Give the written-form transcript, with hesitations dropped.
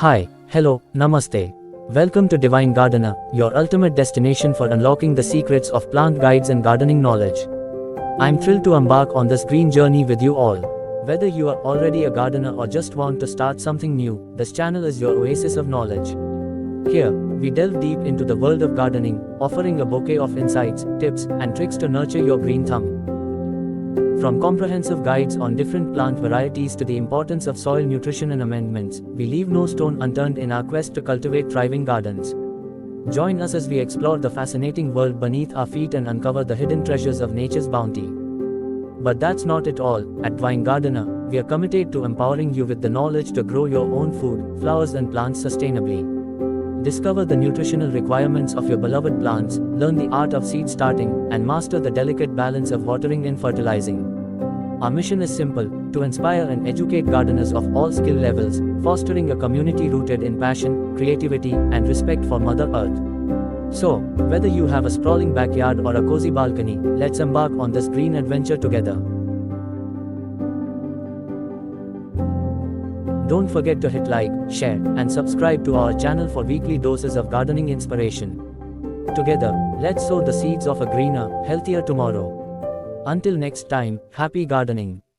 Hi, hello, Namaste. Welcome to Dvine Gardener, your ultimate destination for unlocking the secrets of plant guides and gardening knowledge. I'm thrilled to embark on this green journey with you all. Whether you are already a gardener or just want to start something new, this channel is your oasis of knowledge. Here, we delve deep into the world of gardening, offering a bouquet of insights, tips, and tricks to nurture your green thumb. From comprehensive guides on different plant varieties to the importance of soil nutrition and amendments, we leave no stone unturned in our quest to cultivate thriving gardens. Join us as we explore the fascinating world beneath our feet and uncover the hidden treasures of nature's bounty. But that's not it all. At Dvine Gardener, we are committed to empowering you with the knowledge to grow your own food, flowers, and plants sustainably. Discover the nutritional requirements of your beloved plants, learn the art of seed starting, and master the delicate balance of watering and fertilizing. Our mission is simple: to inspire and educate gardeners of all skill levels, fostering a community rooted in passion, creativity, and respect for Mother Earth. So, whether you have a sprawling backyard or a cozy balcony, let's embark on this green adventure together. Don't forget to hit like, share, and subscribe to our channel for weekly doses of gardening inspiration. Together, let's sow the seeds of a greener, healthier tomorrow. Until next time, happy gardening.